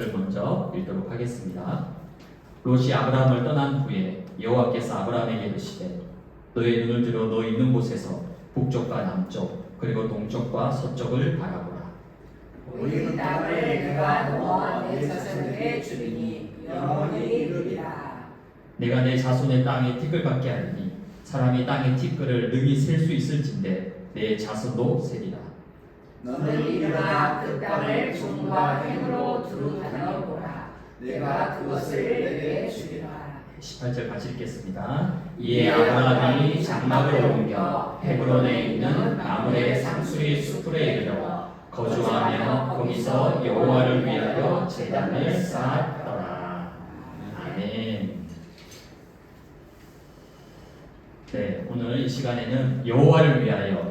18절을 먼저 읽도록 하겠습니다. 롯이 아브라함을 떠난 후에 여호와께서 아브라함에게 이르시되 너의 눈을 들어 너 있는 곳에서 북쪽과 남쪽 그리고 동쪽과 서쪽을 바라보라. 우리 땅을 내가 너와 내 자손에게 주리니 영원히 이르리라. 내가 내 자손의 땅에 티끌 받게 하리니 사람이 땅의 티끌을 능히 셀 수 있을진데 내 자손도 세리라. 너는 일어나 그 땅을 종과 행으로 두루다녀 보라. 내가 그것을 내게 주리라. 18절 같이 읽겠습니다. 이에 아브라함이 장막을 옮겨 헤브론에 있는 마므레 상수리 수풀에 이르러 거주하며 거기서 여호와를 위하여 제단을 쌓았더라. 아멘. 네, 오늘 이 시간에는 여호와를 위하여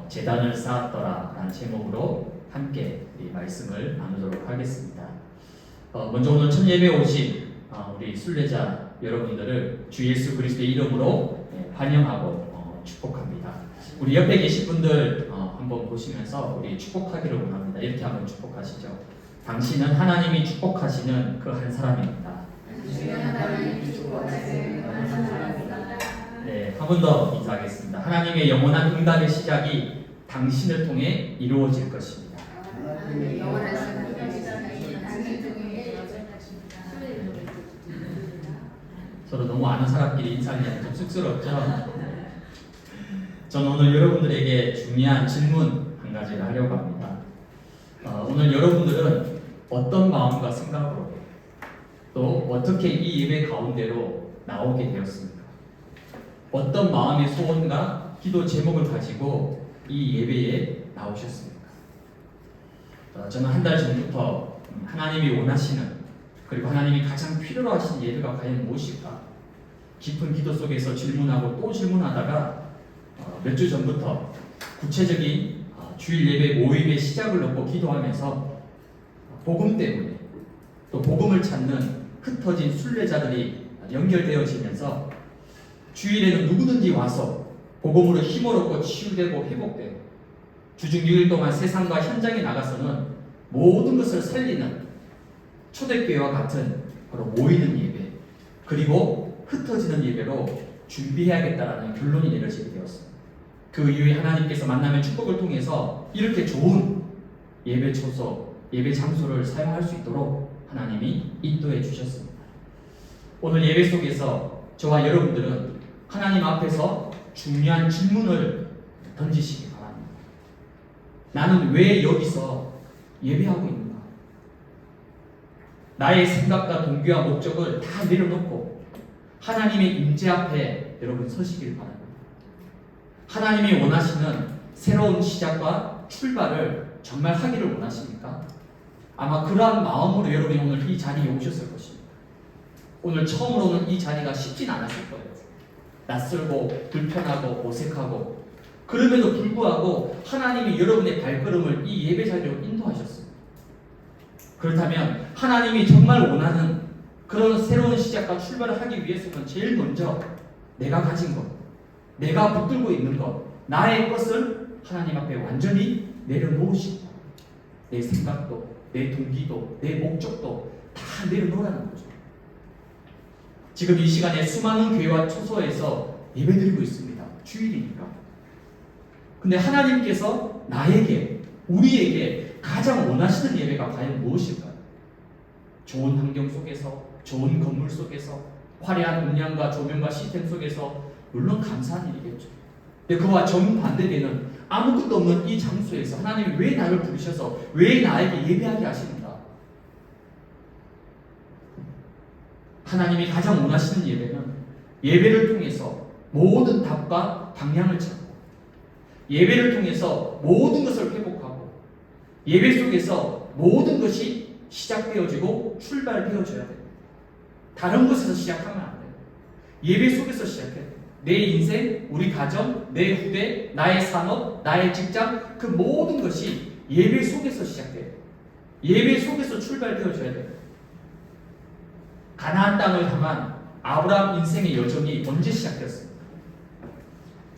제단을 쌓았더라라는 제목으로 함께 이 말씀을 나누도록 하겠습니다. 먼저 오늘 첫 예배 오신 우리 순례자 여러분들을 주 예수 그리스도의 이름으로 환영하고 축복합니다. 우리 옆에 계신 분들 한번 보시면서 우리 축복하기를 원합니다. 이렇게 한번 축복하시죠. 당신은 하나님이 축복하시는 그 한 사람입니다. 네, 한 번 더 인사하겠습니다. 하나님의 영원한 응답의 시작이 당신을 통해 이루어질 것입니다. 서로 너무 아는 사람끼리 인사하기는 좀 쑥스럽죠? 저는 오늘 여러분들에게 중요한 질문 한 가지를 하려고 합니다. 오늘 여러분들은 어떤 마음과 생각으로 또 어떻게 이 예배 가운데로 나오게 되었습니까? 어떤 마음의 소원과 기도 제목을 가지고 이 예배에 나오셨습니까? 저는 한 달 전부터 하나님이 원하시는 그리고 하나님이 가장 필요로 하신 예배가 과연 무엇일까? 깊은 기도 속에서 질문하고 또 질문하다가 몇 주 전부터 구체적인 주일 예배 모임의 시작을 놓고 기도하면서 복음 때문에 또 복음을 찾는 흩어진 순례자들이 연결되어지면서 주일에는 누구든지 와서 복음으로 힘을 얻고 치유되고 회복되고 주중 6일 동안 세상과 현장에 나가서는 모든 것을 살리는 초대교회와 같은 바로 모이는 예배 그리고 흩어지는 예배로 준비해야겠다라는 결론이 내려지게 되었습니다. 그 이후에 하나님께서 만남의 축복을 통해서 이렇게 좋은 예배 초소, 예배 장소를 사용할 수 있도록 하나님이 인도해 주셨습니다. 오늘 예배 속에서 저와 여러분들은 하나님 앞에서 중요한 질문을 던지시기 바랍니다. 나는 왜 여기서 예배하고 있는가? 나의 생각과 동기와 목적을 다 내려놓고 하나님의 임재 앞에 여러분 서시길 바랍니다. 하나님이 원하시는 새로운 시작과 출발을 정말 하기를 원하십니까? 아마 그러한 마음으로 여러분이 오늘 이 자리에 오셨을 것입니다. 오늘 처음으로 오는 이 자리가 쉽진 않았을 거예요. 낯설고 불편하고 어색하고 그럼에도 불구하고 하나님이 여러분의 발걸음을 이 예배 자리로 인도하셨습니다. 그렇다면 하나님이 정말 원하는 그런 새로운 시작과 출발을 하기 위해서는 제일 먼저 내가 가진 것, 내가 붙들고 있는 것, 나의 것을 하나님 앞에 완전히 내려놓으시고 내 생각도, 내 동기도, 내 목적도 다 내려놓으라는 거죠. 지금 이 시간에 수많은 교회와 초소에서 예배드리고 있습니다. 주일이니까. 근데 하나님께서 나에게, 우리에게 가장 원하시는 예배가 과연 무엇일까요? 좋은 환경 속에서, 좋은 건물 속에서, 화려한 음량과 조명과 시스템 속에서 물론 감사한 일이겠죠. 근데 그와 정반대되는 아무것도 없는 이 장소에서 하나님이 왜 나를 부르셔서 왜 나에게 예배하게 하시는가? 하나님이 가장 원하시는 예배는 예배를 통해서 모든 답과 방향을 찾고 예배를 통해서 모든 것을 회복하고 예배 속에서 모든 것이 시작되어지고 출발되어져야 됩니다. 다른 곳에서 시작하면 안 돼요. 예배 속에서 시작해야 돼요. 내 인생, 우리 가정, 내 후대, 나의 산업, 나의 직장 그 모든 것이 예배 속에서 시작돼요. 예배 속에서 출발되어져야 돼요. 가나안 땅을 향한 아브라함 인생의 여정이 언제 시작됐습니까?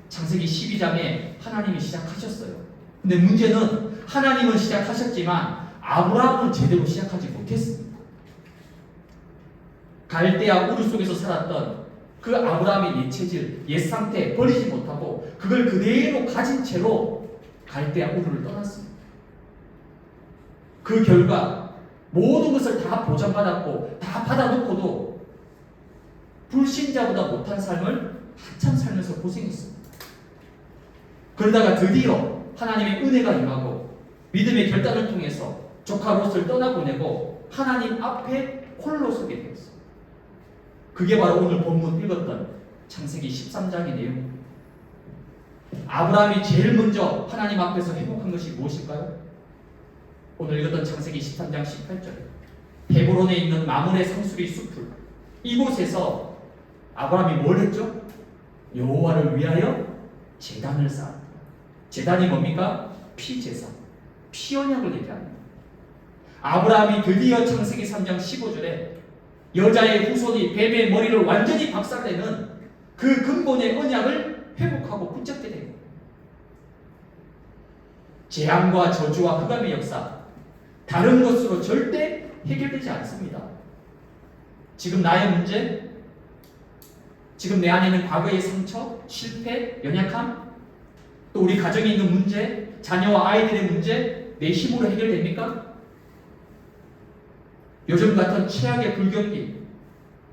창세기 12장에 하나님이 시작하셨어요. 근데 문제는 하나님은 시작하셨지만 아브라함은 제대로 시작하지 못했습니다. 갈대아 우르 속에서 살았던 그 아브라함의 옛 체질, 옛 상태 버리지 못하고 그걸 그대로 가진 채로 갈대아 우르를 떠났습니다. 그 결과 모든 것을 다 보장받았고 다 받아놓고도 불신자보다 못한 삶을 한참 살면서 고생했습니다. 그러다가 드디어 하나님의 은혜가 임하고 믿음의 결단을 통해서 조카 롯을 떠나보내고 하나님 앞에 홀로 서게 되었어요. 그게 바로 오늘 본문 읽었던 창세기 13장의 내용입니다. 아브라함이 제일 먼저 하나님 앞에서 회복한 것이 무엇일까요? 오늘 읽었던 창세기 13장 18절, 헤브론에 있는 마므레 상수리 숲을, 이곳에서 아브라함이 뭘 했죠? 여호와를 위하여 제단을 쌓았다. 제단이 뭡니까? 피제사, 피언약을 얘기합니다. 아브라함이 드디어 창세기 3장 15절에 여자의 후손이 뱀의 머리를 완전히 박살내는 그 근본의 언약을 회복하고 붙잡게 됩니다. 재앙과 저주와 흑암의 역사, 다른 것으로 절대 해결되지 않습니다. 지금 나의 문제, 지금 내 안에 있는 과거의 상처, 실패, 연약함, 또 우리 가정에 있는 문제, 자녀와 아이들의 문제, 내 힘으로 해결됩니까? 요즘 같은 최악의 불경기,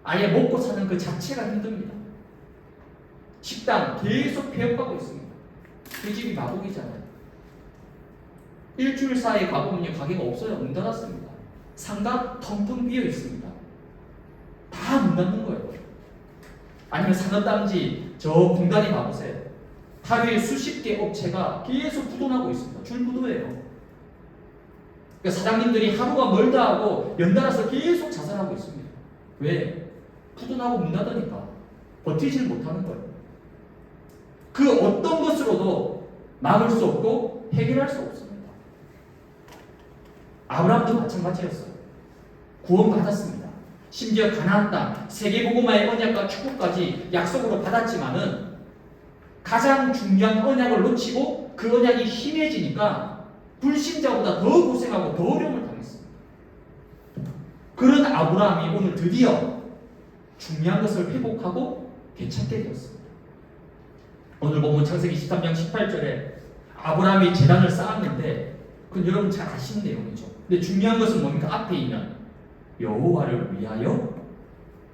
아예 먹고 사는 그 자체가 힘듭니다. 식당 계속 폐업하고 있습니다. 그 집이 마곡이잖아요. 일주일 사이에 가보면요, 가게가 없어요. 문 닫았습니다. 상가 텅텅 비어 있습니다. 다 문 닫는 거예요. 아니면 산업단지 저 공단에 가보세요. 하루에 수십 개 업체가 계속 부도나고 있습니다. 줄부도예요. 그러니까 사장님들이 하루가 멀다 하고 연달아서 계속 자살하고 있습니다. 왜? 부도나고 문 닫으니까 버티질 못하는 거예요. 그 어떤 것으로도 막을 수 없고 해결할 수 없습니다. 아브라함도 마찬가지였어요. 구원받았습니다. 심지어 가나안 땅, 세계복음화의 언약과 축복까지 약속으로 받았지만은 가장 중요한 언약을 놓치고 그 언약이 희미해지니까 불신자보다 더 고생하고 더 어려움을 당했습니다. 그런 아브라함이 오늘 드디어 중요한 것을 회복하고 되찾게 되었습니다. 오늘 본문 창세기 13장 18절에 아브라함이 제단을 쌓았는데 그건 여러분 잘 아시는 내용이죠. 근데 중요한 것은 뭡니까? 앞에 있는 여호와를 위하여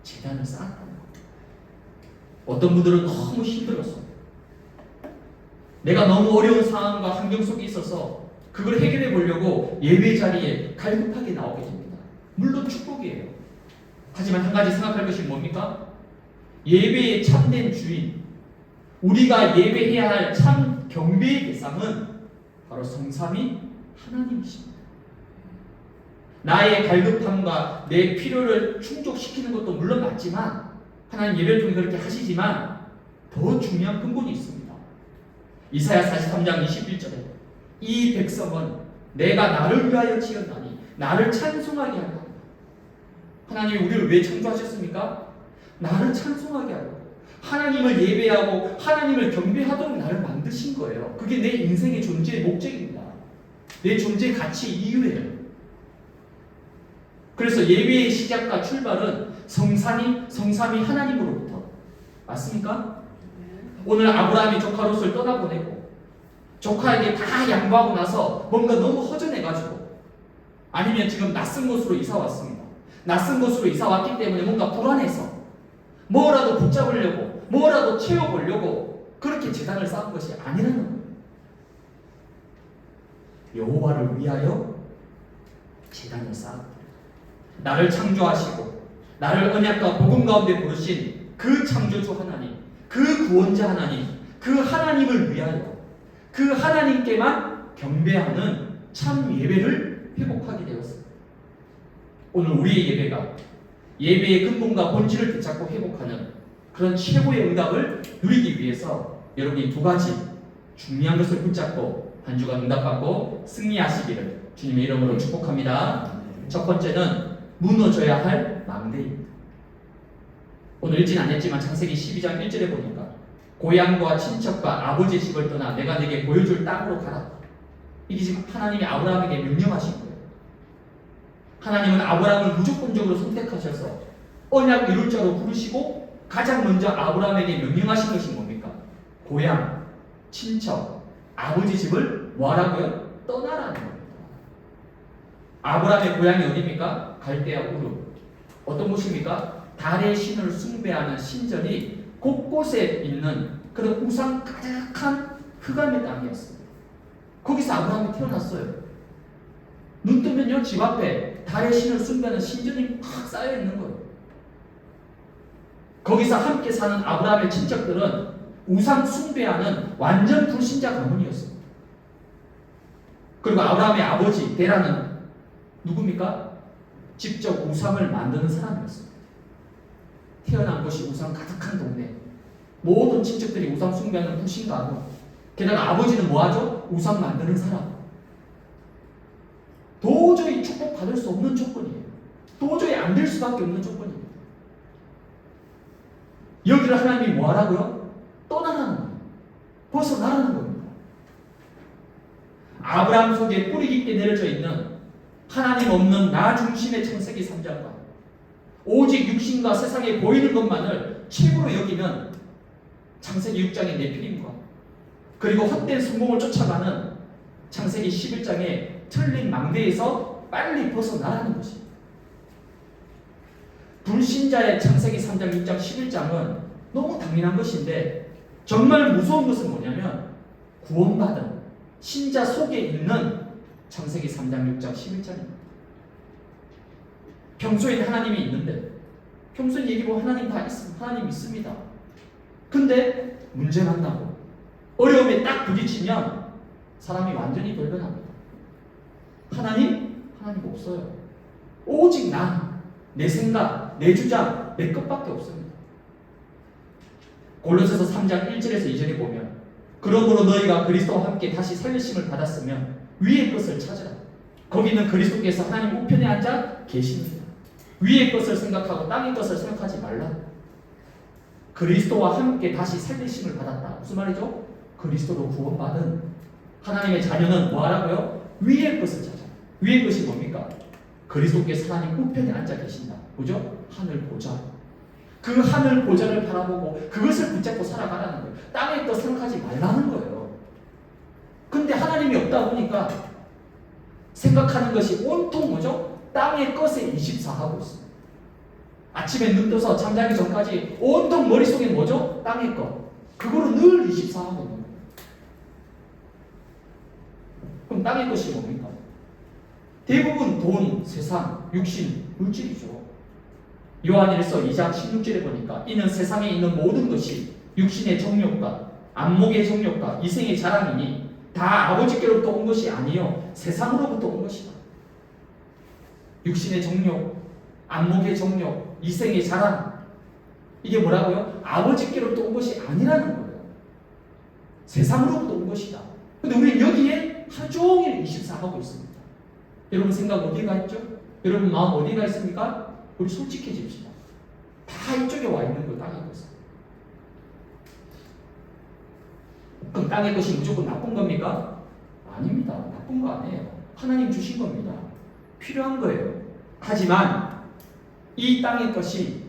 제단을 쌓았다는 겁니다. 어떤 분들은 너무 힘들었어. 내가 너무 어려운 상황과 환경 속에 있어서 그걸 해결해 보려고 예배 자리에 갈급하게 나오게 됩니다. 물론 축복이에요. 하지만 한 가지 생각할 것이 뭡니까? 예배의 참된 주인, 우리가 예배해야 할 참 경배의 대상은 바로 성삼위 하나님이십니다. 나의 갈급함과 내 필요를 충족시키는 것도 물론 맞지만 하나님 예배를 통해 그렇게 하시지만 더 중요한 근본이 있습니다. 이사야 43장 21절에 이 백성은 내가 나를 위하여 지었나니 나를 찬송하게 하라. 하나님이 우리를 왜 창조하셨습니까? 나를 찬송하게 하라고. 하나님을 예배하고 하나님을 경배하도록 나를 만드신 거예요. 그게 내 인생의 존재의 목적입니다. 내 존재의 가치 이유예요. 그래서 예배의 시작과 출발은 성삼위 하나님으로부터. 맞습니까? 오늘 아브라함이 조카 롯을 떠나보내고 조카에게 다 양보하고 나서 뭔가 너무 허전해가지고, 아니면 지금 낯선 곳으로 이사 왔습니다. 낯선 곳으로 이사 왔기 때문에 뭔가 불안해서 뭐라도 붙잡으려고 뭐라도 채워보려고 그렇게 제단을 쌓은 것이 아니라는 거예요. 여호와를 위하여 제단을 쌓았다. 나를 창조하시고 나를 언약과 복음 가운데 부르신 그 창조주 하나님, 그 구원자 하나님, 그 하나님을 위하여 그 하나님께만 경배하는 참 예배를 회복하게 되었습니다. 오늘 우리의 예배가 예배의 근본과 본질을 되찾고 회복하는 그런 최고의 응답을 누리기 위해서 여러분이 두 가지 중요한 것을 붙잡고 한 주간 응답받고 승리하시기를 주님의 이름으로 축복합니다. 첫 번째는 무너져야 할 망대입니다. 오늘 읽진 않았지만 창세기 12장 1절에 보니까 고향과 친척과 아버지 집을 떠나 내가 내게 보여줄 땅으로 가라. 이게 지금 하나님이 아브라함에게 명령하신 거예요. 하나님은 아브라함을 무조건적으로 선택하셔서 언약 이룰 자로 부르시고 가장 먼저 아브라함에게 명령하신 것이 뭡니까? 고향, 친척, 아버지 집을 뭐하라고요? 떠나라는 겁니다. 아브라함의 고향이 어디입니까? 갈대아 우르. 어떤 곳입니까? 달의 신을 숭배하는 신전이 곳곳에 있는 그런 우상 가득한 흑암의 땅이었습니다. 거기서 아브라함이 태어났어요. 눈 뜨면요, 집 앞에 달의 신을 숭배하는 신전이 팍 쌓여 있는 거예요. 거기서 함께 사는 아브라함의 친척들은 우상 숭배하는 완전 불신자 가문이었습니다. 그리고 아브라함의 아버지 데라는 누굽니까? 직접 우상을 만드는 사람이었습니다. 태어난 곳이 우상 가득한 동네. 모든 친척들이 우상 숭배하는 불신 가문. 게다가 아버지는 뭐하죠? 우상 만드는 사람. 도저히 축복받을 수 없는 조건이에요. 도저히 안 될 수밖에 없는 조건입니다. 여기를 하나님이 뭐하라고요? 떠나라는 거예요. 벗어나라는 겁니다. 아브라함 속에 뿌리 깊게 내려져 있는 하나님 없는 나 중심의 창세기 3장과 오직 육신과 세상에 보이는 것만을 최고로 여기는 창세기 6장의 네피림과 그리고 헛된 성공을 쫓아가는 창세기 11장의 틀린 망대에서 빨리 벗어나라는 것입니다. 불신자의 창세기 3장, 6장, 11장은 너무 당연한 것인데 정말 무서운 것은 뭐냐면 구원받은 신자 속에 있는 창세기 3장, 6장, 11장입니다. 평소에는 하나님이 있는데 평소에 얘기하면 하나님 다 있습니다. 하나님 있습니다. 근데 문제 만나고 어려움에 딱 부딪히면 사람이 완전히 돌변합니다. 하나님 없어요. 오직 내 생각, 내 주장, 내 것밖에 없습니다. 골로새서 3장 1절에서 2절에 보면 그러므로 너희가 그리스도와 함께 다시 살리심을 받았으면 위의 것을 찾으라. 거기는 그리스도께서 하나님 우편에 앉아 계십니다. 위의 것을 생각하고 땅의 것을 생각하지 말라. 그리스도와 함께 다시 살리심을 받았다. 무슨 말이죠? 그리스도로 구원받은 하나님의 자녀는 뭐하라고요? 위의 것을 찾아. 위의 것이 뭡니까? 그리스도께서 하나님 우편에 앉아 계신다. 뭐죠? 하늘 보좌. 그 하늘 보좌를 바라보고 그것을 붙잡고 살아가라는 거예요. 땅의 것 생각하지 말라는 거예요. 근데 하나님이 없다 보니까 생각하는 것이 온통 뭐죠? 땅의 것에 24하고 있습니다. 아침에 눈 떠서 잠자기 전까지 온통 머릿속에 뭐죠? 땅의 것. 그거로 늘 24하고 있는 거예요. 그럼 땅의 것이 뭡니까? 대부분 돈, 세상, 육신, 물질이죠. 요한일서 2장 16절에 보니까 이는 세상에 있는 모든 것이 육신의 정욕과 안목의 정욕과 이생의 자랑이니 다 아버지께로부터 온 것이 아니요 세상으로부터 온 것이다. 육신의 정욕, 안목의 정욕, 이생의 자랑 이게 뭐라고요? 아버지께로부터 온 것이 아니라는 거예요. 세상으로부터 온 것이다. 근데 우리는 여기에 하루 종일 24하고 있습니다. 여러분 생각 어디가 있죠? 여러분 마음 어디가 있습니까? 우리 솔직해집시다. 다 이쪽에 와 있는 거 땅의 것은. 그럼 땅의 것이 무조건 나쁜 겁니까? 아닙니다. 나쁜 거 아니에요. 하나님 주신 겁니다. 필요한 거예요. 하지만 이 땅의 것이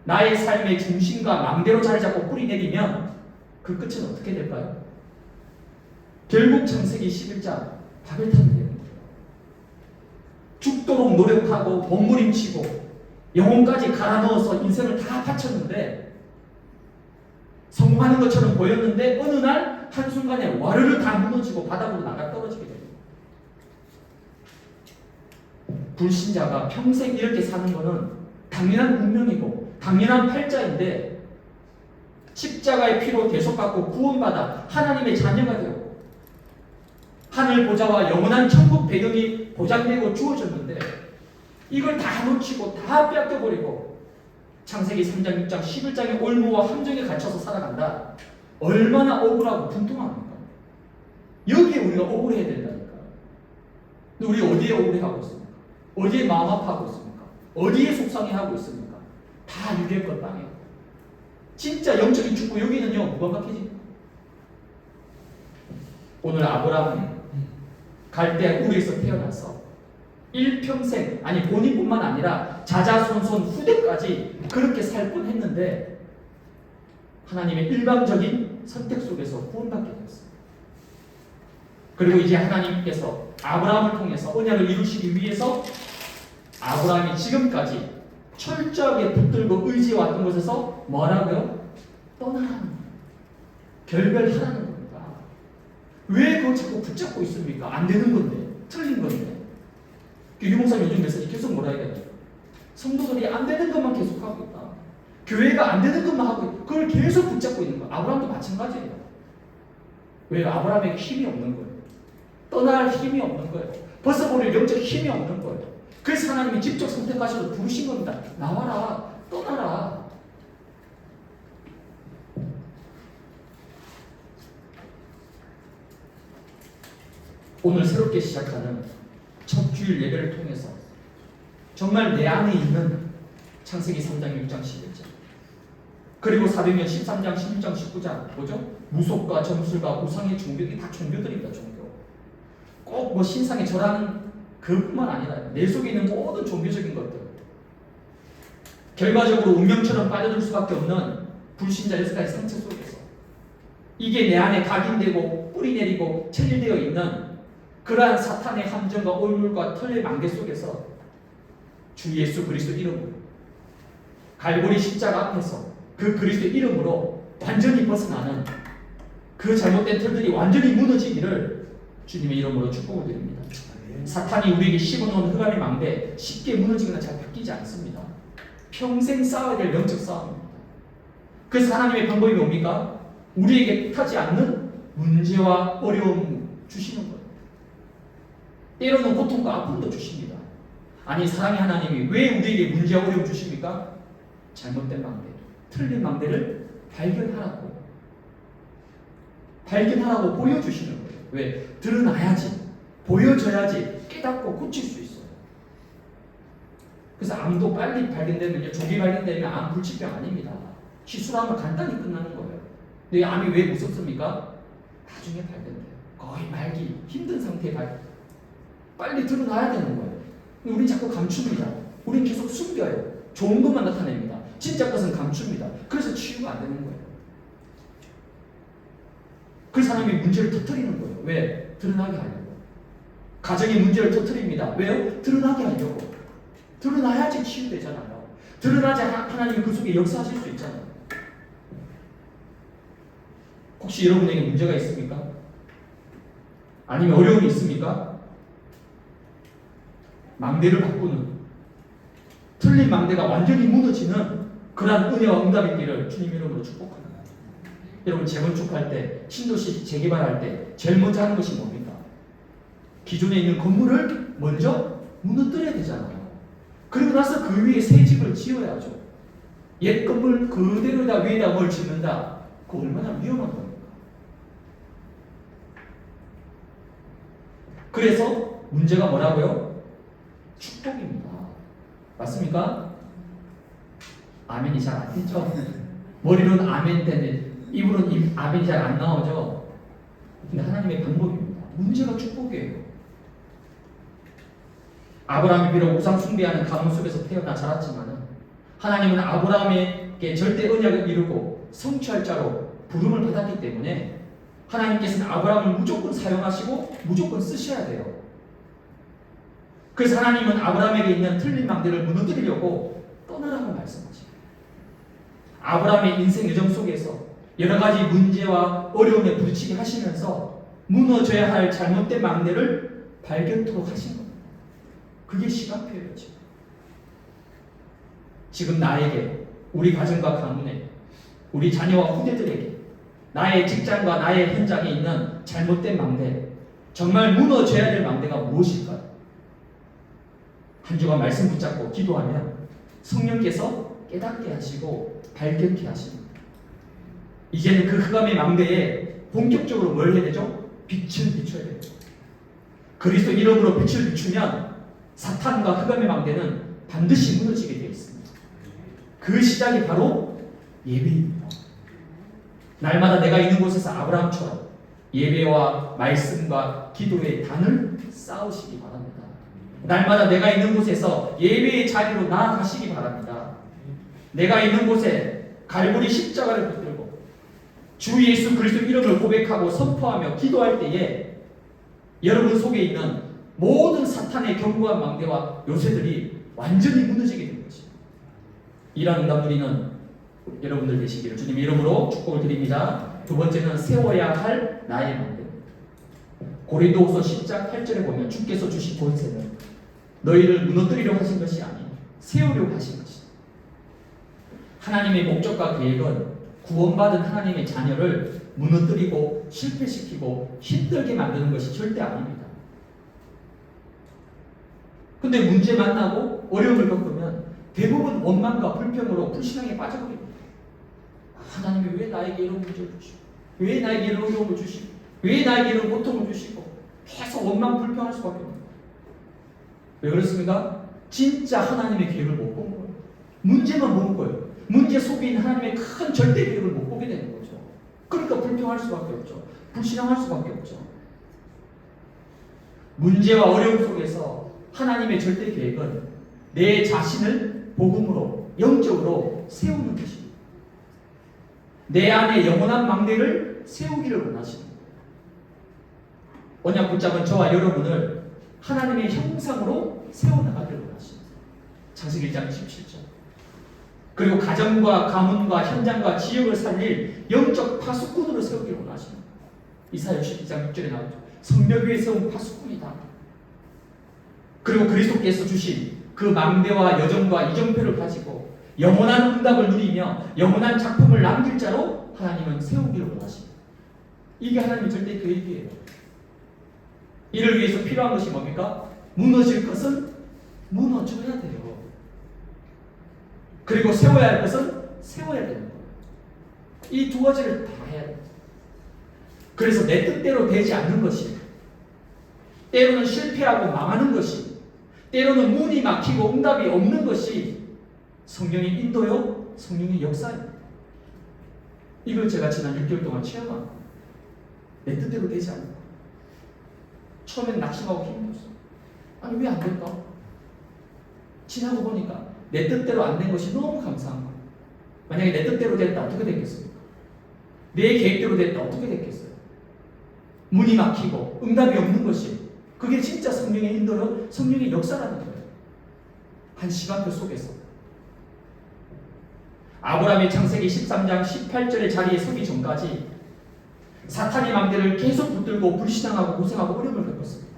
나의 삶의 중심과 망대로 자리 잡고 뿌리 내리면 그 끝은 어떻게 될까요? 결국 창세기 11장 바벨탑이 되는 거예요. 죽도록 노력하고 몸부림치고 영혼까지 갈아 넣어서 인생을 다 바쳤는데 성공하는 것처럼 보였는데 어느 날 한순간에 와르르 다 무너지고 바닥으로 나가 떨어지게 됩니다. 불신자가 평생 이렇게 사는 것은 당연한 운명이고 당연한 팔자인데 십자가의 피로 대속받고 구원받아 하나님의 자녀가 되었고 하늘 보좌와 영원한 천국 배경이 보장되고 주어졌는데 이걸 다 놓치고 다 뺏겨버리고 창세기 3장, 6장, 11장의 올무와 함정에 갇혀서 살아간다. 얼마나 억울하고 분통합니까? 여기에 우리가 억울해야 된다니까. 근데 우리 어디에 억울해하고 있습니까? 어디에 마음 아파하고 있습니까? 어디에 속상해하고 있습니까? 다 유괴 것 땅에. 진짜 영적인 축복 여기는요 무감각해집니다. 오늘 아브라함이 갈대아 우르에서 태어나서 일평생, 아니 본인뿐만 아니라 자자손손 후대까지 그렇게 살 뻔했는데 하나님의 일방적인 선택 속에서 구원받게 되었어요. 그리고 이제 하나님께서 아브라함을 통해서 언약을 이루시기 위해서 아브라함이 지금까지 철저하게 붙들고 의지해왔던 곳에서 뭐라고요? 떠나라는 거예요. 결별하라는 겁니다. 왜 그걸 자꾸 붙잡고 있습니까? 안 되는 건데, 틀린 건데. 유목사님 요즘 메시지 계속 뭐라 해야 돼요? 성도들이 안 되는 것만 계속 하고 있다. 교회가 안 되는 것만 하고 있다. 그걸 계속 붙잡고 있는 거예요. 아브라함도 마찬가지예요. 왜? 아브라함에게 힘이 없는 거예요. 떠날 힘이 없는 거예요. 벗어버릴 영적 힘이 없는 거예요. 그래서 하나님이 직접 선택하셔서 부르신 겁니다. 나와라, 떠나라. 오늘 새롭게 시작하는 첫 주일 예배를 통해서 정말 내 안에 있는 창세기 3장, 6장, 11장 그리고 사도행전 13장, 16장, 19장 뭐죠? 무속과 점술과 우상의 종교, 이게 다 종교들입니다. 종교. 꼭 뭐 신상에 절하는 그뿐만 아니라 내 속에 있는 모든 종교적인 것들 결과적으로 운명처럼 빠져들 수밖에 없는 불신자 6가지 상처 속에서 이게 내 안에 각인되고 뿌리 내리고 체질되어 있는 그러한 사탄의 함정과 올물과 털의 만개 속에서 주 예수 그리스도 이름으로 갈보리 십자가 앞에서 그 그리스도 이름으로 완전히 벗어나는 그 잘못된 털들이 완전히 무너지기를 주님의 이름으로 축복을 드립니다. 사탄이 우리에게 심어놓은 흑암의 망대 쉽게 무너지거나 잘 바뀌지 않습니다. 평생 싸워야 될 영적 싸움입니다. 그래서 하나님의 방법이 뭡니까? 우리에게 뜻하지 않는 문제와 어려움 주시는 거예요. 때로는 고통과 아픔도 주십니다. 아니 사랑의 하나님이 왜 우리에게 문제와 어려움 주십니까? 잘못된 망대, 틀린 망대를 발견하라고 보여주시는 거예요. 왜? 드러나야지, 보여줘야지 깨닫고 고칠 수 있어요. 그래서 암도 빨리 발견되면요, 조기 발견되면 암 불치병 아닙니다. 시술하면 간단히 끝나는 거예요. 근데 암이 왜 무섭습니까? 나중에 발견돼요. 거의 말기 힘든 상태에 빨리 드러나야 되는 거예요. 우린 자꾸 감춥니다. 우린 계속 숨겨요. 좋은 것만 나타냅니다. 진짜 것은 감춥니다. 그래서 치유가 안 되는 거예요. 그 사람이 문제를 터뜨리는 거예요. 왜? 드러나게 하려고. 가정의 문제를 터뜨립니다. 왜요? 드러나게 하려고. 드러나야지 치유되잖아요. 드러나지 하나님이 그 속에 역사하실 수 있잖아요. 혹시 여러분에게 문제가 있습니까? 아니면 어려움이 있습니까? 망대를 바꾸는, 틀린 망대가 완전히 무너지는 그러한 은혜와 응답의 길을 주님 이름으로 축복합니다. 여러분 재건축할 때, 신도시 재개발할 때 제일 먼저 하는 것이 뭡니까? 기존에 있는 건물을 먼저 무너뜨려야 되잖아요. 그리고 나서 그 위에 새 집을 지어야죠. 옛 건물 그대로다 위에다 뭘 짓는다? 그거 얼마나 위험한 겁니까? 그래서 문제가 뭐라고요? 축복입니다. 맞습니까? 아멘이 잘 안 되죠? 머리로는 아멘 되는데 입으로는 아멘이 잘 안 나오죠? 근데 하나님의 방법입니다. 문제가 축복이에요. 아브라함이 비록 우상 숭배하는 가문 속에서 태어나 자랐지만 하나님은 아브라함에게 절대 언약을 이루고 성취할 자로 부름을 받았기 때문에 하나님께서는 아브라함을 무조건 사용하시고 무조건 쓰셔야 돼요. 그래서 하나님은 아브라함에게 있는 틀린 망대를 무너뜨리려고 떠나라고 말씀하십니다. 아브라함의 인생 여정 속에서 여러 가지 문제와 어려움에 부딪히게 하시면서 무너져야 할 잘못된 망대를 발견토록 하신 겁니다. 그게 시간표예요. 지금 나에게, 우리 가정과 가문에, 우리 자녀와 후대들에게, 나의 직장과 나의 현장에 있는 잘못된 망대, 정말 무너져야 될 망대가 무엇일까요? 한 주간 말씀 붙잡고 기도하면 성령께서 깨닫게 하시고 발견케 하십니다. 이제는 그 흑암의 망대에 본격적으로 뭘 해야 되죠? 빛을 비춰야 되죠. 그리스도 이름으로 빛을 비추면 사탄과 흑암의 망대는 반드시 무너지게 되어 있습니다. 그 시작이 바로 예배입니다. 날마다 내가 있는 곳에서 아브라함처럼 예배와 말씀과 기도의 단을 쌓으시기 바랍니다. 날마다 내가 있는 곳에서 예배의 자리로 나아가시기 바랍니다. 내가 있는 곳에 갈보리 십자가를 붙들고 주 예수 그리스도 이름을 고백하고 선포하며 기도할 때에 여러분 속에 있는 모든 사탄의 견고한 망대와 요새들이 완전히 무너지게 된 것입니다. 이러한 응답 누리는 여러분들 되시기를 주님 이름으로 축복을 드립니다. 두 번째는 세워야 할 나의 망대. 고린도후서 10장 8절에 보면 주께서 주신 권세는 너희를 무너뜨리려 하신 것이 아니요 세우려 하신 것이다. 하나님의 목적과 계획은 구원받은 하나님의 자녀를 무너뜨리고 실패시키고 힘들게 만드는 것이 절대 아닙니다. 근데 문제 만나고 어려움을 겪으면 대부분 원망과 불평으로 불신앙에 빠져버립니다. 하나님이 왜 나에게 이런 문제를 주시고 왜 나에게 이런 어려움을 주시고 왜 나에게 이런 고통을 주시고 계속 원망 불평할 수밖에 없습니다. 왜 그렇습니까? 진짜 하나님의 계획을 못 본 거예요. 문제만 본 거예요. 문제 속에 있는 하나님의 큰 절대 계획을 못 보게 되는 거죠. 그러니까 불평할 수밖에 없죠. 불신앙할 수밖에 없죠. 문제와 어려움 속에서 하나님의 절대 계획은 내 자신을 복음으로 영적으로 세우는 것입니다. 내 안에 영원한 망대를 세우기를 원하십니다. 언약 붙잡은 저와 여러분을 하나님의 형상으로 세워나가기를 원하십니다. 창세기 1장 17절. 그리고 가정과 가문과 현장과 지역을 살릴 영적 파수꾼으로 세우기를 원하십니다. 이사야 62장 6절에 나오죠. 성벽 위에 세운 파수꾼이다. 그리고 그리스도께서 주신 그 망대와 여정과 이정표를 가지고 영원한 응답을 누리며 영원한 작품을 남길 자로 하나님은 세우기를 원하십니다. 이게 하나님의 절대 계획이에요. 이를 위해서 필요한 것이 뭡니까? 무너질 것은 무너져야 돼요. 그리고 세워야 할 것은 세워야 되는 거예요. 이 두 가지를 다 해야 돼요. 그래서 내 뜻대로 되지 않는 것이, 때로는 실패하고 망하는 것이, 때로는 문이 막히고 응답이 없는 것이 성령의 인도요, 성령의 역사입니다. 이걸 제가 지난 6개월 동안 체험합니다. 내 뜻대로 되지 않는 거. 처음엔 낙심하고 힘들었어요. 아니 왜 안 될까? 지나고 보니까 내 뜻대로 안 된 것이 너무 감사한 거예요. 만약에 내 뜻대로 됐다 어떻게 됐겠습니까? 내 계획대로 됐다 어떻게 됐겠어요? 문이 막히고 응답이 없는 것이, 그게 진짜 성령의 인도로 성령의 역사라는 거예요. 한 시간표 속에서 아브라함의 창세기 13장 18절의 자리에 서기 전까지 사탄의 망대를 계속 붙들고 불신앙하고 고생하고 어려움을 겪었습니다.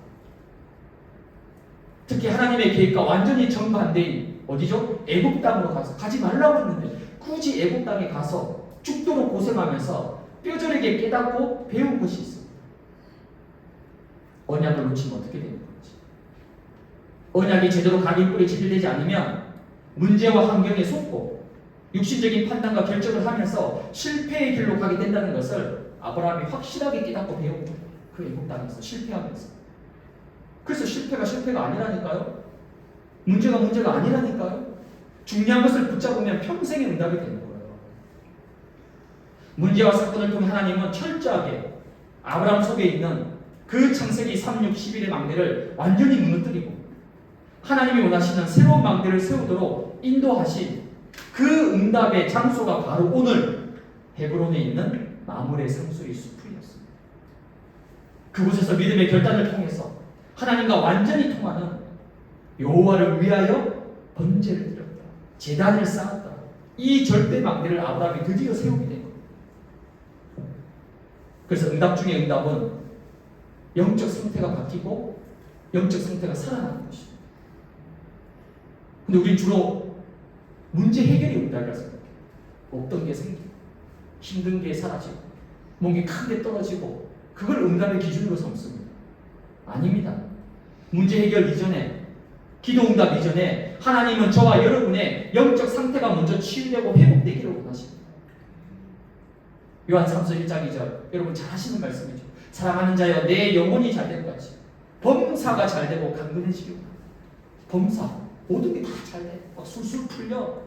특히 하나님의 계획과 완전히 정반대인 어디죠? 애굽 땅으로 가서, 가지 말라고 했는데 굳이 애굽 땅에 가서 죽도록 고생하면서 뼈저리게 깨닫고 배운 것이 있습니다. 언약을 놓치면 어떻게 되는 건지. 언약이 제대로 각인뿔에 체질되지 않으면 문제와 환경에 속고 육신적인 판단과 결정을 하면서 실패의 길로 가게 된다는 것을 아브라함이 확실하게 깨닫고 배운 거예요. 그 애굽 땅에서 실패하면서. 그래서 실패가 아니라니까요. 문제가 아니라니까요. 중요한 것을 붙잡으면 평생의 응답이 되는 거예요. 문제와 사건을 통해 하나님은 철저하게 아브라함 속에 있는 그 창세기 3, 6, 11의 망대를 완전히 무너뜨리고 하나님이 원하시는 새로운 망대를 세우도록 인도하신 그 응답의 장소가 바로 오늘 헤브론에 있는 마므레 상수리 숲이었습니다. 그곳에서 믿음의 결단을 통해서 하나님과 완전히 통하는 여호와를 위하여 번제를 드렸다. 제단을 쌓았다. 이 절대 망대를 아브라함이 드디어 세우게 된 겁니다. 그래서 응답 중에 응답은 영적 상태가 바뀌고 영적 상태가 살아나는 것입니다. 근데 우린 주로 문제 해결이 응답이라 생각해요. 없던 게 생기고 힘든 게 사라지고 뭔가 큰 게 떨어지고 그걸 응답의 기준으로 삼습니다. 아닙니다. 문제 해결 이전에, 기도 응답 이전에 하나님은 저와 여러분의 영적 상태가 먼저 치유되고 회복되기를 원하십니다. 요한삼서 1장 2절, 여러분 잘 하시는 말씀이죠. 사랑하는 자여 내 영혼이 잘될 것이 범사가 잘되고 강건해지기를 원합니다. 범사, 모든 게 다 잘돼. 막 술술 풀려.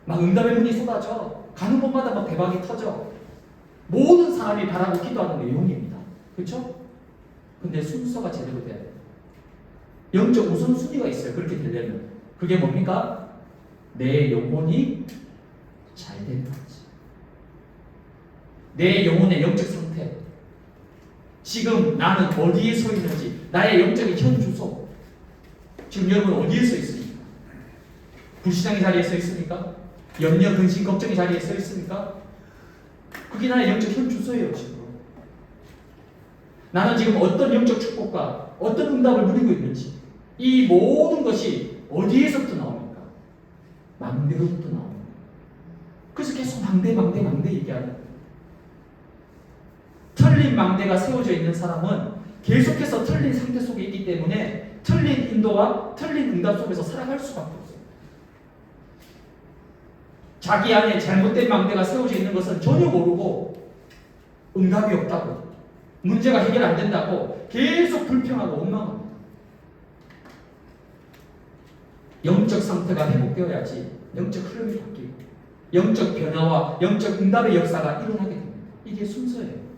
막 응답의 문이 쏟아져. 가는 곳마다 막 대박이 터져. 모든 사람이 바라고 기도하는 내용입니다. 그렇죠? 근데 순서가 제대로 돼야 돼요. 영적 우선순위가 있어요. 그렇게 되려면. 그게 뭡니까? 내 영혼이 잘 되는 거지. 내 영혼의 영적 상태. 지금 나는 어디에 서 있는지, 나의 영적인 현 주소. 지금 여러분 어디에 서 있습니까? 불신앙의 자리에 서 있습니까? 염려, 근심, 걱정의 자리에 서 있습니까? 그게 나의 영적 현 주소예요, 지금. 나는 지금 어떤 영적 축복과 어떤 응답을 누리고 있는지, 이 모든 것이 어디에서부터 나옵니까? 망대로부터 나옵니다. 그래서 계속 망대 얘기하는 거예요. 틀린 망대가 세워져 있는 사람은 계속해서 틀린 상태 속에 있기 때문에 틀린 인도와 틀린 응답 속에서 살아갈 수밖에 없어요. 자기 안에 잘못된 망대가 세워져 있는 것은 전혀 모르고 응답이 없다고, 문제가 해결 안 된다고 계속 불평하고 원망합니다. 영적 상태가 회복되어야지 영적 흐름이 바뀌고 영적 변화와 영적 응답의 역사가 일어나게 됩니다. 이게 순서예요.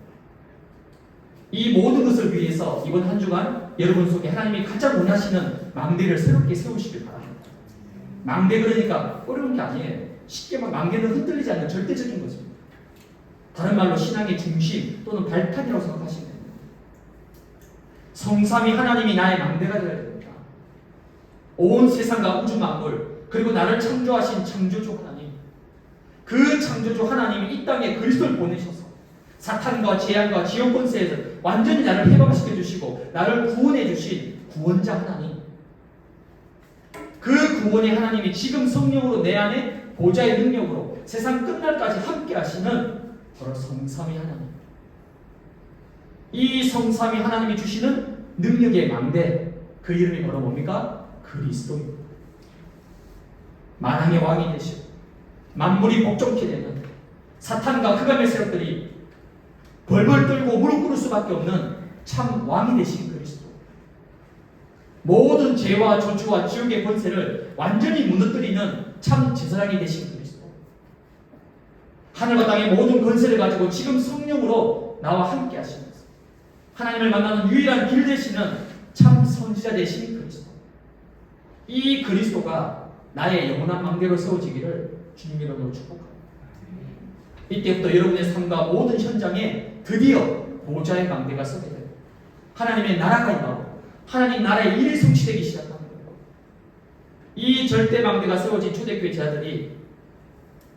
이 모든 것을 위해서 이번 한 주간 여러분 속에 하나님이 가장 원하시는 망대를 새롭게 세우시길 바랍니다. 망대 그러니까 어려운 게 아니에요. 쉽게 망대는 흔들리지 않는 절대적인 것입니다. 다른 말로 신앙의 중심 또는 발판이라고 생각하시면 됩니다. 성삼위 하나님이 나의 망대가 되어야 됩니다. 온 세상과 우주 만물 그리고 나를 창조하신 창조주 하나님, 그 창조주 하나님이 이 땅에 그리스도를 보내셔서 사탄과 재앙과 지옥 권세에서 완전히 나를 해방시켜 주시고 나를 구원해 주신 구원자 하나님, 그 구원의 하나님이 지금 성령으로 내 안에 보좌의 능력으로 세상 끝날까지 함께 하시는 바로 성삼위 하나님. 이 성삼위 하나님이 주시는 능력의 망대, 그 이름이 바로 뭡니까? 그리스도입니다. 만왕의 왕이 되시고 만물이 복종케 되는 사탄과 그감의 세력들이 벌벌 떨고 무릎 꿇을 수밖에 없는 참 왕이 되신 그리스도. 모든 죄와 저주와 지옥의 권세를 완전히 무너뜨리는 참 제사장이 되신 그리스도. 하늘과 땅의 모든 권세를 가지고 지금 성령으로 나와 함께 하시면서 하나님을 만나는 유일한 길 되시는 참 선지자 되신 그리스도. 이 그리스도가 나의 영원한 망대로 세워지기를 주님 이름으로 축복합니다. 이때부터 여러분의 삶과 모든 현장에 드디어 보좌의 망대가 서게 돼요. 하나님의 나라가 임하고 하나님 나라의 일이 성취되기 시작합니다. 이 절대 망대가 세워진 초대교회 제자들이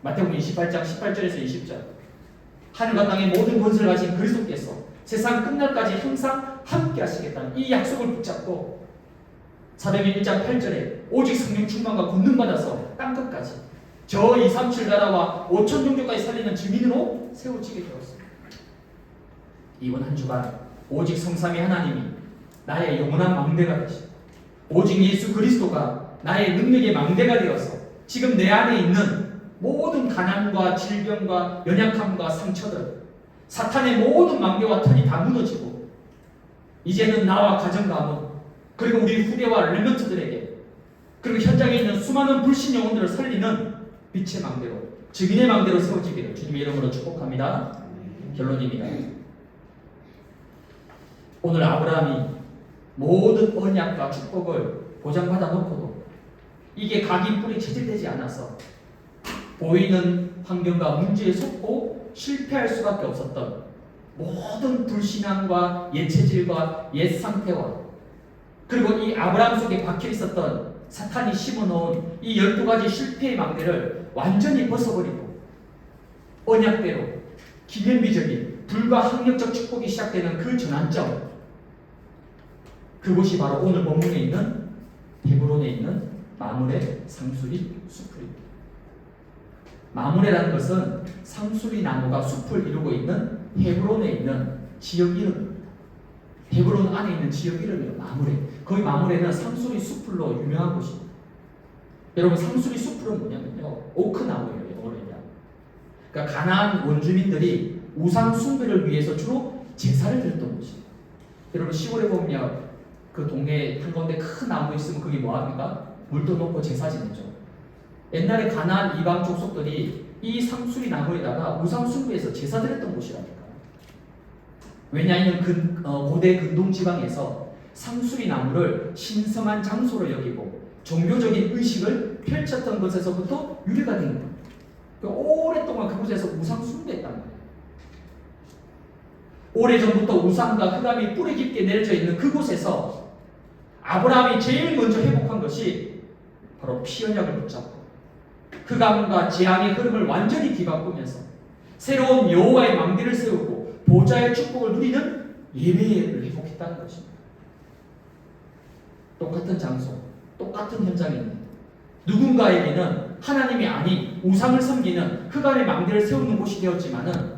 마태복음 28장 18절에서 20절, 하늘과 땅의 모든 권세를 가진 그리스도께서 세상 끝날까지 항상 함께 하시겠다는 이 약속을 붙잡고 사도행전 1장 8절에 오직 성령 충만과 권능 받아서 땅끝까지 저 237 나라와 5천 종족까지 살리는 증인으로 세워지게 되었습니다. 이번 한 주간 오직 성삼위 하나님이 나의 영원한 망대가 되시고 오직 예수 그리스도가 나의 능력의 망대가 되어서 지금 내 안에 있는 모든 가난과 질병과 연약함과 상처들, 사탄의 모든 망대와 털이 다 무너지고 이제는 나와 가정 가문 그리고 우리 후대와 렘넌트들에게 그리고 현장에 있는 수많은 불신 영혼들을 살리는 빛의 망대로, 증인의 망대로 세워지기를 주님의 이름으로 축복합니다. 결론입니다. 오늘 아브라함이 모든 언약과 축복을 보장받아 놓고도 이게 각인 뿌리 체질되지 않아서 보이는 환경과 문제에 속고 실패할 수밖에 없었던 모든 불신앙과 옛 체질과 옛 상태와 그리고 이 아브라함 속에 박혀 있었던 사탄이 심어놓은 이 12가지 실패의 망대를 완전히 벗어버리고 언약대로 기념비적인 불가항력적 축복이 시작되는 그 전환점, 그곳이 바로 오늘 본문에 있는 헤브론에 있는 마므레 상수리 숲입니다. 마므레라는 것은 상수리 나무가 숲을 이루고 있는 헤브론에 있는 지역 이름입니다. 헤브론 안에 있는 지역 이름이에요. 마므레. 거기 마므레는 상수리 숲으로 유명한 곳입니다. 여러분 상수리 숲은 뭐냐면요, 오크나무예요. 영어로 얘기하면. 그러니까 가나안 원주민들이 우상 숭배를 위해서 주로 제사를 드렸던 곳입니다. 여러분 시골에 보면 그 동네에 한가운데 큰 나무 있으면 그게 뭐합니까? 물도 넣고 제사 지내죠. 옛날에 가나안 이방 족속들이 이 상수리 나무에다가 우상 숭배해서 제사 드렸던 곳이라니까. 왜냐하면 고대 근동 지방에서 상수리 나무를 신성한 장소로 여기고 종교적인 의식을 펼쳤던 것에서부터 유래가 된 겁니다. 오랫동안 그곳에서 우상 숭배했단 말이에요. 오래전부터 우상과 흑암이 뿌리 깊게 내려져 있는 그곳에서 아브라함이 제일 먼저 회복한 것이 바로 피 언약을 붙잡고 흑암과 재앙의 흐름을 완전히 뒤바꾸면서 새로운 여호와의 망대를 세우고 보좌의 축복을 누리는 예배를 회복했다는 것입니다. 똑같은 장소, 똑같은 현장입니다. 누군가에게는 하나님이 아닌 우상을 섬기는 흑암의 망대를 세우는 곳이 되었지만은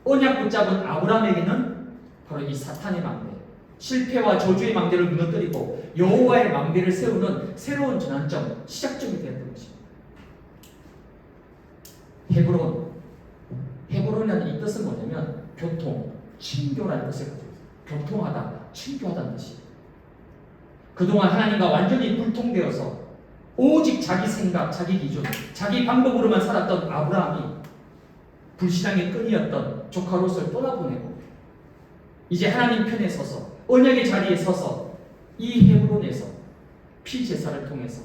언약 붙잡은 아브라함에게는 바로 이 사탄의 망대, 실패와 저주의 망대를 무너뜨리고 여호와의 망대를 세우는 새로운 전환점, 시작점이 되었던 것입니다. 헤브론이라는 이 뜻은 뭐냐면 교통, 친교라는 뜻을 가지고 있어요. 교통하다, 친교하다는 뜻이에요. 그동안 하나님과 완전히 불통되어서 오직 자기 생각, 자기 기준, 자기 방법으로만 살았던 아브라함이 불신앙의 끈이었던 조카 롯을 떠나보내고 이제 하나님 편에 서서 언약의 자리에 서서 이 헤브론에서 피제사를 통해서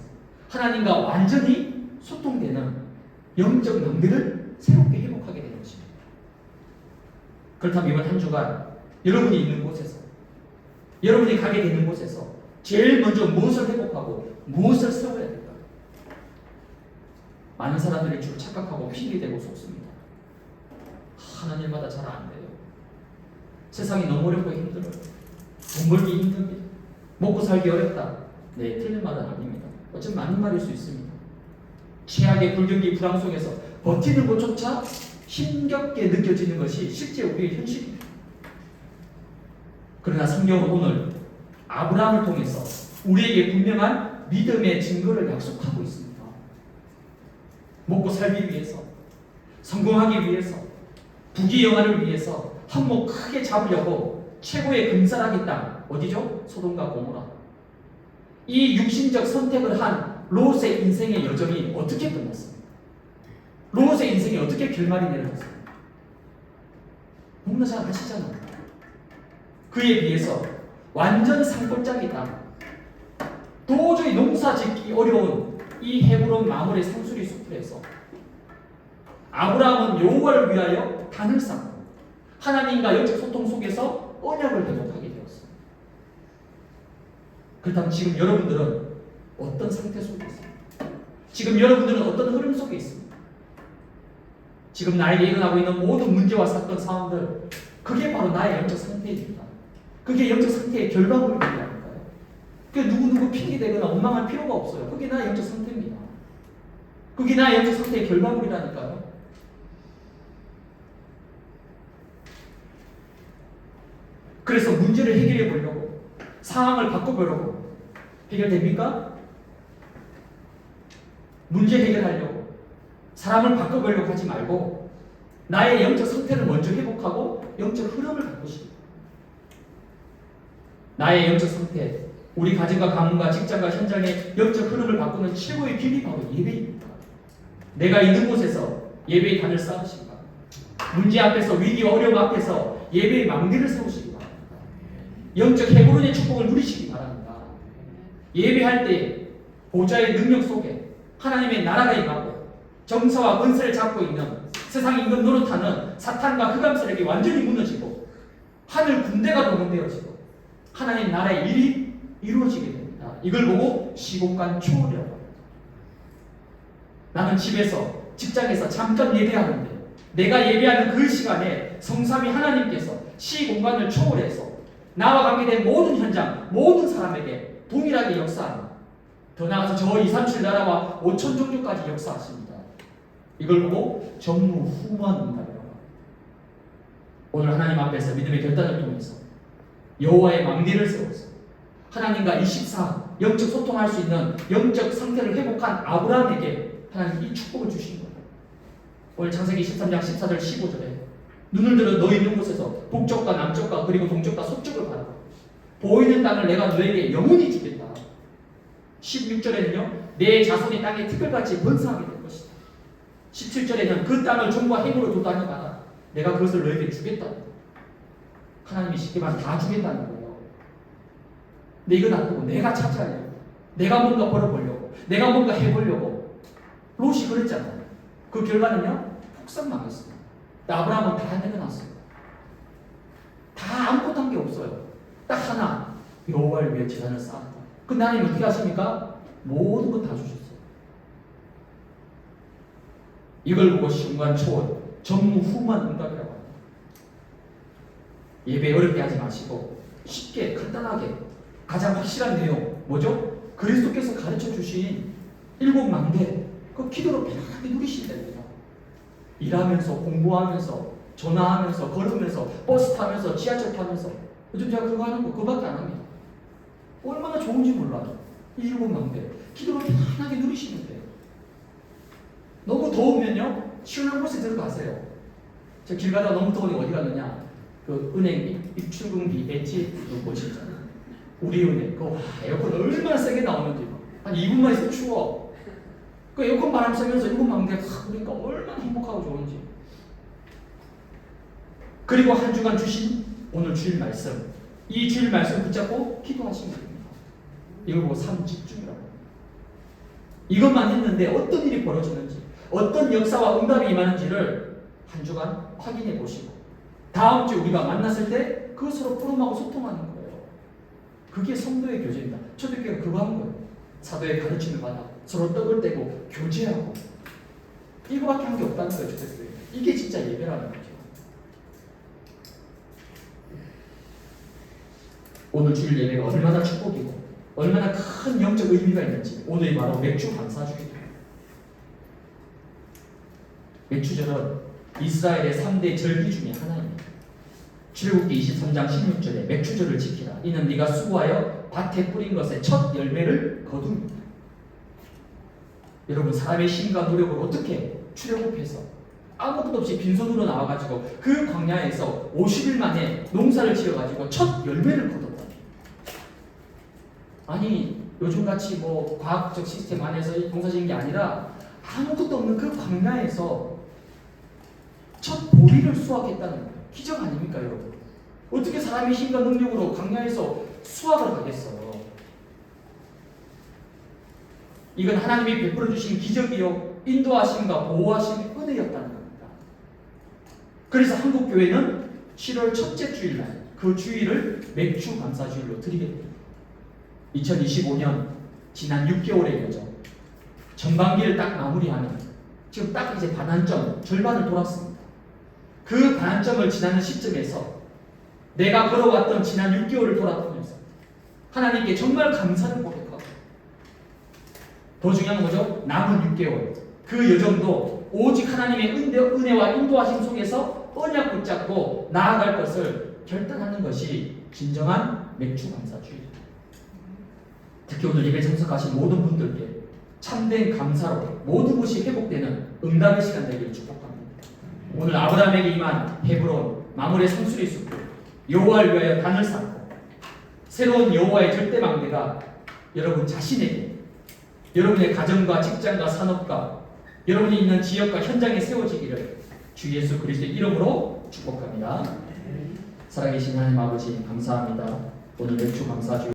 하나님과 완전히 소통되는 영적 망대를 새롭게 회복하게 되는 것입니다. 그렇다면 이번 한 주간 여러분이 있는 곳에서 여러분이 가게 되는 곳에서 제일 먼저 무엇을 회복하고 무엇을 세워야 될까요? 많은 사람들이 주로 착각하고 핑계대고 속습니다. 하는 일마다 잘 안 돼요. 세상이 너무 어렵고 힘들어요. 돈 벌기 힘듭니다. 먹고 살기 어렵다. 네, 틀린 말은 아닙니다. 어쩌면 맞는 말일 수 있습니다. 최악의 불경기 불황 속에서 버티는 것조차 힘겹게 느껴지는 것이 실제 우리의 현실입니다. 그러나 성경은 오늘 아브라함을 통해서 우리에게 분명한 믿음의 증거를 약속하고 있습니다. 먹고 살기 위해서, 성공하기 위해서, 부귀영화를 위해서 한몫 크게 잡으려고 최고의 금사라기 땅 어디죠? 소돔과 고모라. 이 육신적 선택을 한 롯의 인생의 여정이 어떻게 끝났습니까? 롯의 인생이 어떻게 결말이 내려졌습니까? 너무나 잘 아시잖아요. 그에 비해서 완전 산골짜기 땅, 도저히 농사 짓기 어려운 이 헤브론 마물의 상수리 숲에서 아브라함은 여호와를 위하여 단을 쌓고 하나님과 영적 소통 속에서 언약을 회복하게 되었습니다. 그렇다면 지금 여러분들은 어떤 상태 속에 있습니까? 지금 여러분들은 어떤 흐름 속에 있습니까? 지금 나에게 일어나고 있는 모든 문제와 사건, 상황들, 그게 바로 나의 영적 상태입니다. 그게 영적 상태의 결과물이라니까요. 그게 누구누구 핑계대거나 원망할 필요가 없어요. 그게 나의 영적 상태입니다. 그게 나의 영적 상태의 결과물이라니까요. 그래서 문제를 해결해 보려고, 상황을 바꿔보려고 해결됩니까? 문제 해결하려고 사람을 바꿔보려고 하지 말고 나의 영적 상태를 먼저 회복하고 영적 흐름을 바꾸십니다. 나의 영적 상태, 우리 가정과 가문과 직장과 현장의 영적 흐름을 바꾸는 최고의 길이 바로 예배입니다. 내가 있는 곳에서 예배의 단을 쌓으시기 바랍니다. 문제 앞에서, 위기와 어려움 앞에서 예배의 망대를 세우시기 바랍니다. 영적 헤브론의 축복을 누리시기 바랍니다. 예배할 때 보좌의 능력 속에 하나님의 나라가 임하고 정사와 권세를 잡고 있는 세상이 이것 노릇하는 사탄과 흑암 세력이 완전히 무너지고 하늘 군대가 동원되어지고 하나님 나라의 일이 이루어지게 됩니다. 이걸 보고 시공간 초월이라고 합니다. 나는 집에서, 직장에서 잠깐 예배하는데 내가 예배하는 그 시간에 성삼위 하나님께서 시공간을 초월해서 나와 관계된 모든 현장, 모든 사람에게 동일하게 역사합니다. 더 나아가서 저 2, 3, 7 나라와 5천 종족까지 역사하십니다. 이걸 보고 전무후무합니다. 오늘 하나님 앞에서 믿음의 결단을 통해서 여호와의 망대를 세워서 하나님과 24 영적 소통할 수 있는 영적 상태를 회복한 아브라함에게 하나님 이 축복을 주신 거예요. 오늘 창세기 13장 14절 15절에 눈을 들어 너 있는 곳에서 북쪽과 남쪽과 그리고 동쪽과 서쪽을 바라봐. 보이는 땅을 내가 너에게 영원히 주겠다. 16절에는요. 내 자손이 땅에 티끌같이 번성하게 될 것이다. 17절에는 그 땅을 종과 행으로 도다니 가라. 내가 그것을 너에게 주겠다. 하나님이 쉽게 말해서 다 주겠다는 거예요. 근데 이건 안 되고 내가 차지하려고, 내가 뭔가 벌어보려고, 내가 뭔가 해보려고. 롯이 그랬잖아요. 그 결과는요, 폭삭망했어요. 아브라함은 다 내려놨어요. 다 아무것도 한 게 없어요. 딱 하나, 여호와를 위해 제단을 쌓았다. 근데 하나님 어떻게 하십니까? 모든 거 다 주셨어요. 이걸 보고 순간 초월, 전무후무한 응답이라고 합니다. 예배 어렵게 하지 마시고 쉽게 간단하게 가장 확실한 내용 뭐죠? 그리스도께서 가르쳐 주신 7망대 그 기도로 편하게 누리시면 됩니다. 일하면서 공부하면서 전화하면서 걸으면서 버스 타면서 지하철 타면서 요즘 제가 그거 하는 거 그거밖에 안 합니다. 얼마나 좋은지 몰라요. 7망대 기도로 편하게 누리시면 돼요. 너무 더우면요 시원한 곳에 들어가세요. 저 길 가다가 너무 더우니 어디 갔느냐, 그 은행 입출금비 엣지 그 뭐지 있잖아요. 우리은행 그거 에어컨 얼마나 세게 나오는지 한 2분만 있으면 추워. 그 에어컨 바람 쐬면서 7망대 그러니까 얼마나 행복하고 좋은지. 그리고 한 주간 주신 오늘 주일 말씀, 이 주일 말씀 붙잡고 기도하시면 됩니다. 이걸 보고 삶 집중이라고 합니다. 이것만 했는데 어떤 일이 벌어지는지, 어떤 역사와 응답이 임하는지를 한 주간 확인해 보시고 다음 주 우리가 만났을 때 그것으로 풀어하고 소통하는 거예요. 그게 성도의 교제입니다. 초대교회가 그거 하는 거예요. 사도의 가르침을 받아 서로 떡을 떼고 교제하고, 이거밖에 한 게 없다는 거예요. 초대교회. 이게 진짜 예배라는 거죠. 오늘 주일 예배가 얼마나 축복이고 얼마나 큰 영적 의미가 있는지 오늘이 바로 맥주 감사주일이에요. 맥주절은 이스라엘의 3대 절기 중에 하나입니다. 출애굽기 23장 16절에 맥주절을 지키라. 이는 네가 수고하여 밭에 뿌린 것의 첫 열매를 거둡니다. 여러분, 사람의 힘과 노력으로 어떻게 출애굽해서 아무것도 없이 빈손으로 나와가지고 그 광야에서 50일 만에 농사를 지어가지고 첫 열매를 거뒀다. 아니 요즘같이 뭐 과학적 시스템 안에서 농사 지은 게 아니라 아무것도 없는 그 광야에서 첫 보리를 수확했다는 거예요. 기적 아닙니까 여러분? 어떻게 사람의 힘과 능력으로 광야에서 수확을 하겠어요? 이건 하나님이 베풀어 주신 기적이요 인도하심과 보호하심의 은혜였다는 겁니다. 그래서 한국교회는 7월 첫째 주일날 그 주일을 맥주 감사주일로 드리게 됩니다. 2025년 지난 6개월의 여정, 전반기를 딱 마무리하면 지금 딱 이제 반환점 절반을 돌았습니다. 그 반환점을 지나는 시점에서 내가 걸어왔던 지난 6개월을 돌아보면서 하나님께 정말 감사를 고백하고, 더 중요한 건 뭐죠? 남은 6개월 그 여정도 오직 하나님의 은혜와 인도하심 속에서 언약 붙잡고 나아갈 것을 결단하는 것이 진정한 맥주 감사주의입니다. 특히 오늘 예배 참석하신 모든 분들께 참된 감사로 모든 것이 회복되는 응답의 시간 되기를 축복합니다. 오늘 아브라함에게 임한 헤브론 마물의 상수리 숲을 여호와를 위하여 단을 쌓고 새로운 여호와의 절대 망대가 여러분 자신에게, 여러분의 가정과 직장과 산업과 여러분이 있는 지역과 현장에 세워지기를 주 예수 그리스도의 이름으로 축복합니다. 살아계신 하나님 아버지 감사합니다. 오늘 맥주 감사주